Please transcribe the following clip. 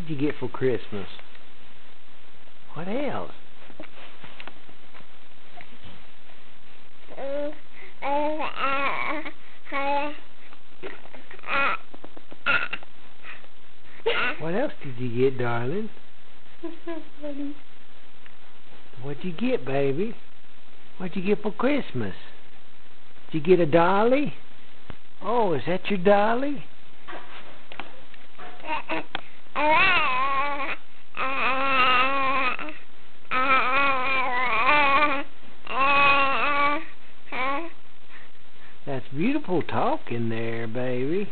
did you get for Christmas? What else? What else did you get, darling? What'd you get, baby? What'd you get for Christmas? Did you get a dolly? Oh, is that your dolly? That's beautiful talking there, baby.